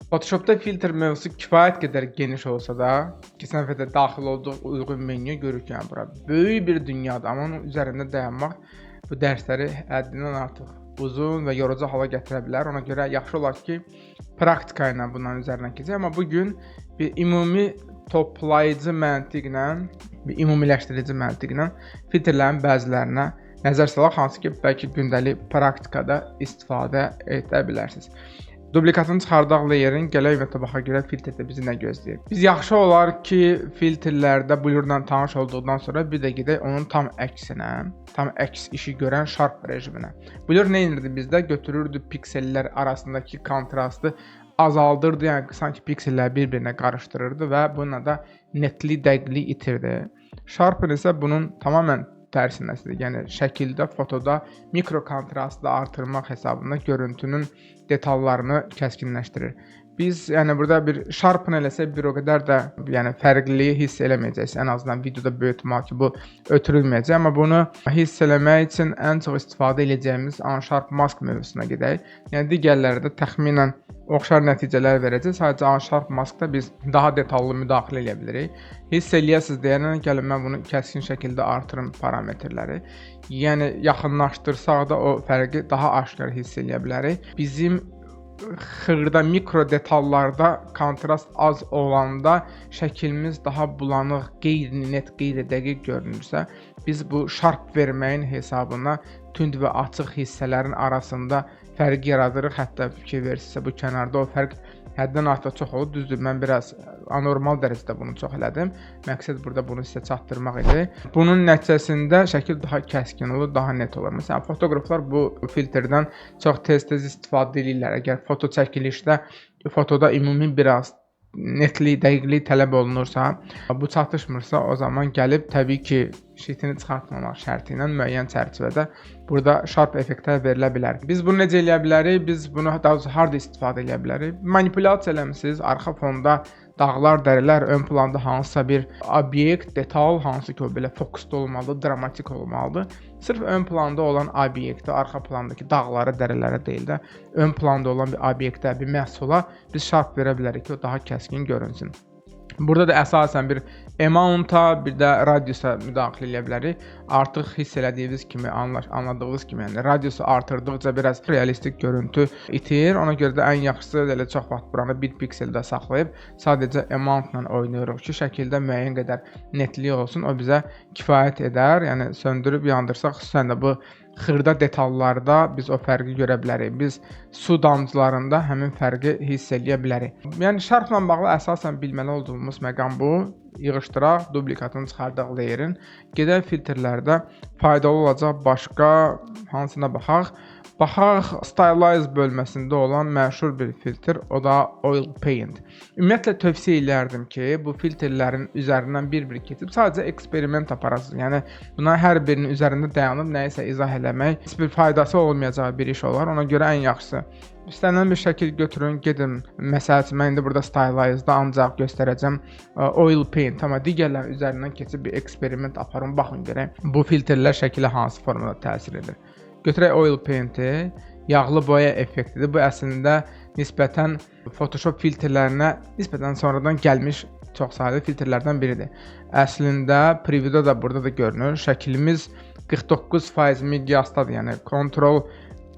Photoshopda filtr mövzusu kifayət qədər geniş olsa da, keçən dəfə də daxil olduğu uyğun menyuya görürük ki, bura böyük bir dünyadır, amma onun üzərində dayanmaq bu dərsləri həddindən artıq uzun və yorucu hala gətirə bilər. Ona görə yaxşı olar ki, praktika ilə bunların üzərindən keçək. Amma bugün bir ümumi toplayıcı məntiqlə, bir ümumiləşdirici məntiqlə filtrlərin bəzilərinə nəzər salaq, hansı ki, bəlkə gündəlik praktikada istifadə edə bilərsiniz. Dublikatını çıxardaq layerin, gələk və tabaxa görə filtrdə bizi nə gözləyir? Biz yaxşı olar ki, filtrlərdə blurla tanış olduqdan sonra bir də gedək onun tam əksinə, tam əks işi görən Sharp rejiminə. Blur nə edirdi bizdə? Götürürdü piksellər arasındakı kontrastı azaldırdı, yəni sanki pikselləri bir-birinə qarışdırırdı və bununla da netlik, dəqiqlik itirdi. Sharp'ın isə bunun tamamilə tərsinəsidir. Yəni şəkildə, fotoda mikro kontrastı artırmaq hesabında görüntünün detallarını kəskinləşdirir. Biz yəni burada bir Sharp'ın eləsək bir o qədər də yəni fərqliliyi hiss eləməyəcəksiniz. Ən azından videoda böyük ehtimal ki, bu ötürülməyəcək, amma bunu hiss eləmək üçün ən çox istifadə edəcəyimiz Unsharp Mask mövzusuna gedək. Yəni digərləri də təxminən oxşar nəticələr verəcək. Sadəcə Unsharp Maskda biz daha detallı müdaxilə edə bilirik. Hiss eləyəsiniz deyənə gəlin mən bunu kəskin şəkildə artırım parametrləri. Yəni yaxınlaşdırsaq da o fərqi daha aşkar hiss eləyə bilərik. Bizim xırda mikro detallarda kontrast az olanda şəklimiz daha bulanıq, qeyri-net, qeyri-dəqiq görünürsə, biz bu Sharp verməyin hesabına tünd və açıq hissələrin arasında fərq yaradırıq. Hətta fikir verirsinizsə bu kənarda o fərq həddən artıq çox olur. Düzdür, mən biraz anormal dərəcədə bunu çox elədim. Məqsəd burada bunu sizə çatdırmaq idi. Bunun nəticəsində şəkil daha kəskin olur, daha net olur. Məsələn, fotoqraflar bu filtrdən çox tez-tez istifadə edirlər. Əgər foto çəkilişdə, fotoda ümumi biraz netlik, dəqiqlik tələb olunursa, bu çatışmırsa, o zaman gəlib təbii ki, şitini çıxartmamaq şərti ilə müəyyən çərçivədə burada Sharp effektlər verilə bilər. Biz bunu necə eləyə bilərik? Biz bunu daha doğrusu harda istifadə edə bilərik? Manipulyasiya eləmisiniz, arxa fonda dağlar, dərilər, ön planda hansısa bir obyekt, detal, hansı ki o belə fokusda olmalıdır, dramatik olmalıdır. Sırf ön planda olan obyekti, arxa plandakı dağları, dərələrə deyil də, ön planda olan bir obyektə, bir məhsula biz Sharp verə bilərik ki, o daha kəskin görünsün. Burada da əsasən bir amount-a, bir də radiusa müdaxilə edə bilərik. Artıq hiss elədiyiniz kimi, anladığınız kimi, yəni radiusu artırdıqca biraz realistik görüntü itir. Ona görə də ən yaxşısı elə çox vaxt buranı 1 pikseldə saxlayıb sadəcə amount-la oynayırıq ki, şəkildə müəyyən qədər netlik olsun. O bizə kifayət edər. Yəni söndürüb yandırsaq, xüsusən də bu xırda detallarda biz o fərqi görə bilərik. Biz su damcılarında həmin fərqi hiss eləyə bilərik. Yəni Sharpla bağlı əsasən bilməli olduğumuz məqam bu. Yığışdıraq, dublikatını çıxardaq layerin. Gedək filtrlərdə faydalı olacaq başqa hansına baxaq. Baxaq Stylize bölməsində olan məşhur bir filtr, o da Oil Paint. Ümumiyyətlə tövsiyə edərdim ki, bu filtrlərin üzərindən bir-bir keçib sadəcə eksperiment aparasınız. Yəni buna hər birinin üzərində dayanıb nəyisə izah eləmək heç bir faydası olmayacağı bir iş olar. Ona görə ən yaxşısı İstənilən bir şəkil götürün, gedin. Məsəl üçün mən indi burada Stylize-da ancaq göstərəcəm Oil Paint, amma digərlərin üzərindən keçib bir eksperiment aparın, baxın görək bu filtrlər şəkilə hansı formada təsir edir. Götürək Oil Paint-i, yağlı boya effektidir. Bu əslində nisbətən Photoshop filtrlərinə nisbətən sonradan gəlmiş çox saylı filtrlərdən biridir. Əslində previewda da burada da görünür. Şəklimiz 49% miqyasdadır, yəni Ctrl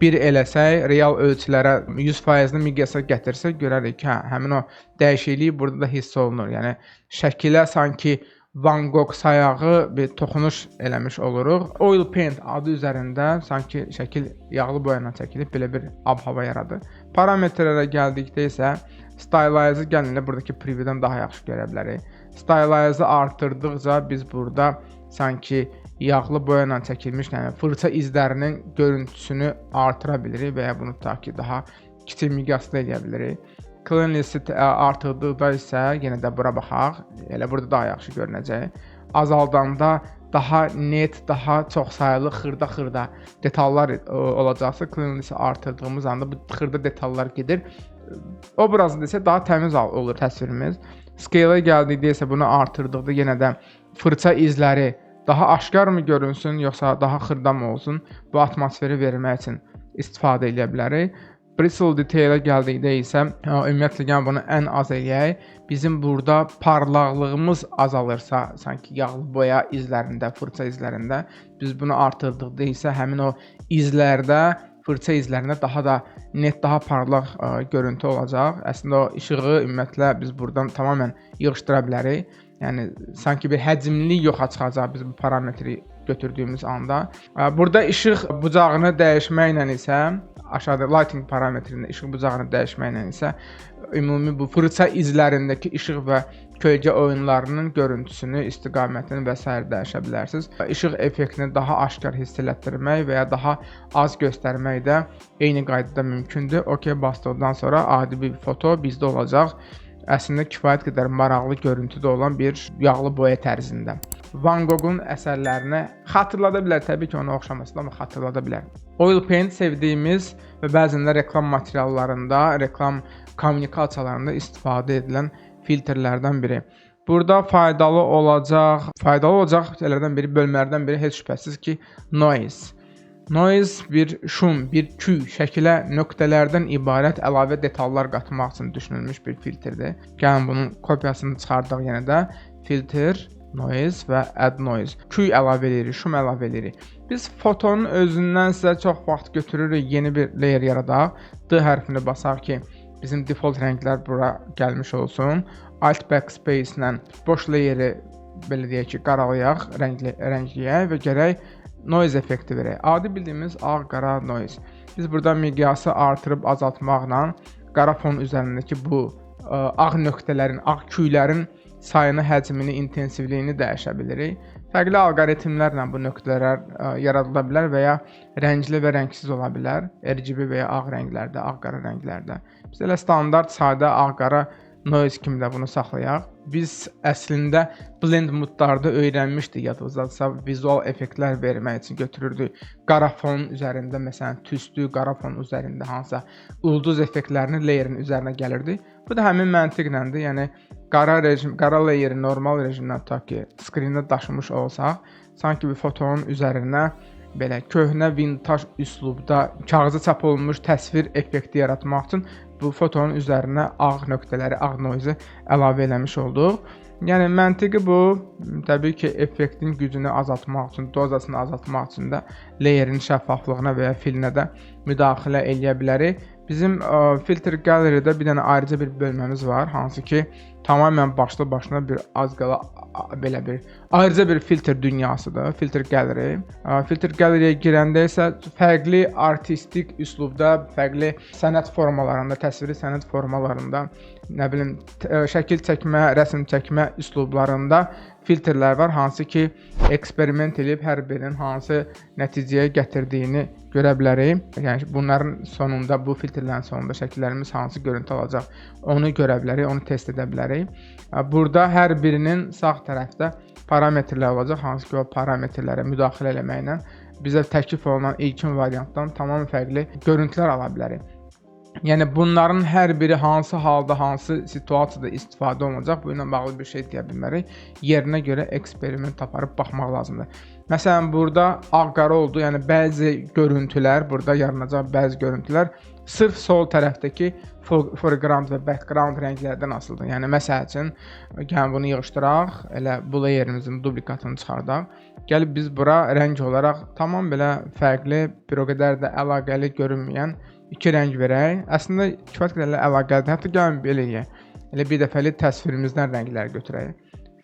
1 eləsək, real ölçülərə 100%-ni miqyasa gətirsək, görərik ki, həmin o dəyişiklik burada da hiss olunur. Yəni şəkilə sanki Van Gogh sayağı bir toxunuş eləmiş oluruq. Oil Paint adı üzərində sanki şəkil yağlı boyayla çəkilib belə bir ab-hava yaradır. Parametrlərə gəldikdə isə Stylize-ı gəlin elə buradakı previewdən daha yaxşı görə bilərik. Stylize-ı artırdıqca biz burada sanki yağlı boyayla çəkilmiş, yəni fırça izlərinin görüntüsünü artıra bilirik və ya bunu tutaq ki, daha kiçik miqyasda edə bilirik. Cleanliness-i artırdıqda isə yenə də bura baxaq, elə burada daha yaxşı görünəcək. Azaldanda daha net, daha çox sayılı xırda detallar olacaqsa, cleanliness-i artırdığımız anda bu xırda detallar gedir. Obrazında isə daha təmiz olur təsvirimiz. Scale-a gəldikdə isə bunu artırdıqda yenə də fırça izləri daha aşkar mı görünsün, yoxsa daha xırda mı olsun, bu atmosferi vermək üçün istifadə edə bilərik. Bristle Detail-ə gəldikdə isə ümumiyyətlə yəni bunu ən az eləyək. Bizim burada parlaqlığımız azalırsa, sanki yağlı boya izlərində, fırça izlərində, biz bunu artırdıqda isə həmin o izlərdə, fırça izlərində daha da net, daha parlaq görüntü olacaq. Əslində o işığı ümumiyyətlə biz buradan tamamilə yığışdıra bilərik. Yəni sanki bir həcmlilik yoxa çıxacaq biz bu parametri götürdüyümüz anda. Burada işıq bucağını dəyişməklə isə aşağıda lighting parametrində işıq bucağını dəyişməklə isə ümumi bu fırça izlərindəki işıq və kölgə oyunlarının görüntüsünü, istiqamətini və s. dəyişə bilərsiniz. İşıq effektini daha aşkar hiss elətdirmək və ya daha az göstərmək də eyni qaydada mümkündür. OK basdıqdan sonra adi bir foto bizdə olacaq. Əslində kifayət qədər maraqlı görüntüdə olan bir yağlı boya tərzində. Van Gogh'un əsərlərini xatırlada bilər, təbii ki ona oxşaması da, amma xatırlada bilər. Oil paint sevdiyimiz və bəzən də reklam materiallarında, reklam kommunikasiyalarında istifadə edilən filtrlərdən biri. Burada faydalı olacaq şeylərdən biri, bölmələrdən biri heç şübhəsiz ki noise. Noise bir şum, bir küy, şəkilə nöqtələrdən ibarət əlavə detallar qatmaq üçün düşünülmüş bir filtrdir. Gəlin bunun kopyasını çıxardıq yenə də. Filter, noise və add noise. Küy əlavə edirik, şum əlavə edirik. Biz fotonun özündən sizə çox vaxt götürürük, yeni bir layer yaradaq. D hərfini basaq ki, bizim default rənglər bura gəlmiş olsun. Alt backspace ilə boş layeri belə deyək ki, qaralayaq, rəngləyək və gərək noise effekti verək. Adi bildiyimiz ağ-qara noise. Biz burada miqyası artırıb azaltmaqla qara fon üzərindəki bu ağ nöqtələrin, ağ küylərin sayını, həcmini, intensivliyini dəyişə bilirik. Fərqli alqoritmlərlə bu nöqtələr yaradıla bilər və ya rəngli və rəngsiz ola bilər. RGB və ya ağ rənglərdə, ağ-qara rənglərdə. Biz elə standart, sadə ağ-qara noise kimi də bunu saxlayaq. Biz əslində blend modlarda öyrənmişdik, yadınızdadırsa, vizual effektlər vermək üçün götürürdük. Qara fon üzərində, məsələn, tüstü, qara fon üzərində hansısa ulduz effektlərini layerin üzərinə gəlirdi. Bu da həmin məntiqləndir. Yəni qara layeri normal rejimdən tutaq ki, screen-də daşımış olsaq, sanki bir fotonun üzərinə belə köhnə vintaj üslubda kağıza çap olunmuş təsvir effekti yaratmaq üçün bu fotonun üzərinə ağ nöqtələri, ağ noizi əlavə eləmiş olduq. Yəni məntiqi bu, təbii ki, effektin gücünü azaltmaq üçün, dozasını azaltmaq üçün də layerin şəffaflığına və ya filinə də müdaxilə eləyə bilərik. Bizim filter gallery'də bir dənə ayrıca bir bölməmiz var, hansı ki, tamamilə başlı başına bir az qala belə bir ayrıca bir filtr dünyasıdır, filter gallery. Filter gallery'yə girəndə isə fərqli artistik üslubda, fərqli sənət formalarında, təsviri sənət formalarında, nə bilim, şəkil çəkmə, rəsm çəkmə üslublarında filtrlər var, hansı ki, eksperiment edib hər birinin hansı nəticəyə gətirdiyini görə bilərik. Yəni bunların sonunda, bu filtrlərin sonunda şəkillərimiz hansı görüntü alacaq, onu görə bilərik, onu test edə bilərik. Burada hər birinin sağ tərəfdə parametrlər olacaq, hansı ki, o parametrlərə müdaxilə eləməklə bizə təklif olunan ilkin variantdan tamam fərqli görüntülər ala bilərik. Yəni bunların hər biri hansı halda, hansı situasiyada istifadə olunacaq, bu ilə bağlı bir şey deyə bilmərik. Yerinə görə eksperiment aparıb baxmaq lazımdır. Məsələn, burada ağ-qara oldu, yəni bəzi görüntülər, burada yaranacaq bəzi görüntülər sırf sol tərəfdəki foreground və background rənglərdən asılıdır. Yəni məsəl üçün, gəlin bunu yığışdıraq, elə bu layerimizin duplikatını çıxardaq. Gəlib biz bura rəng olaraq tamam belə fərqli, bir o qədər də əlaqəli görünməyən iki rəng verək. Əslində kifayət qədər əlaqəlidir. Hətta gəlin belə eləyək. Elə bir dəfəlik təsvirimizdən rəngləri götürək.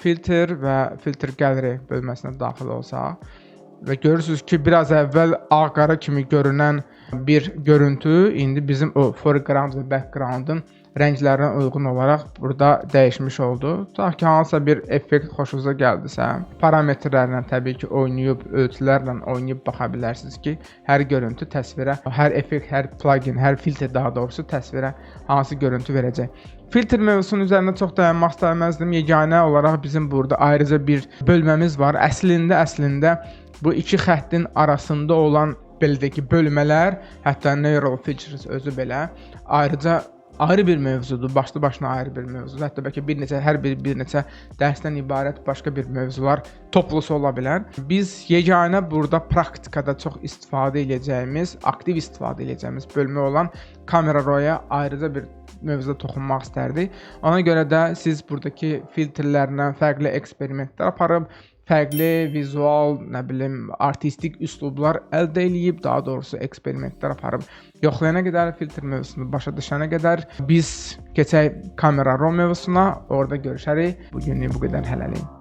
Filter və filter gallery bölməsinə daxil olsaq və görürsünüz ki, biraz əvvəl ağ-qara kimi görünən bir görüntü indi bizim o foreground və background'ın rənglərinə uyğun olaraq burada dəyişmiş oldu. Tutaq ki, hansısa bir effekt xoşunuza gəldisə, parametrlərlə təbii ki, oynayıb, ölçülərlə oynayıb baxa bilərsiniz ki, hər görüntü təsvirə, hər effekt, hər plugin, hər filtr daha doğrusu təsvirə hansı görüntü verəcək. Filtr mövzusunun üzərində çox dayanmaq istəməzdim. Yeganə olaraq bizim burada ayrıca bir bölməmiz var. Əslində bu iki xəttin arasında olan beldəki bölmələr, hətta neural features özü belə ayrıca ayrı bir mövzudur, başlı başına ayrı bir mövzudur. Hətta bəlkə hər bir neçə dərsdən ibarət başqa bir mövzular toplusu ola bilər. Biz yeganə burada praktikada çox istifadə edəcəyimiz, aktiv istifadə edəcəyimiz bölmə olan Camera Raw-ya ayrıca bir mövzuda toxunmaq istərdik. Ona görə də siz buradakı filtrlərlə fərqli eksperimentlər aparıb, fərqli vizual, artistik üslublar əldə edib, daha doğrusu eksperimentlər aparıb yoxlayana qədər, filtr mövzusunu başa düşənə qədər biz keçək Camera Raw mövzusuna, orada görüşərik. Bu günlük bu qədər, hələlik.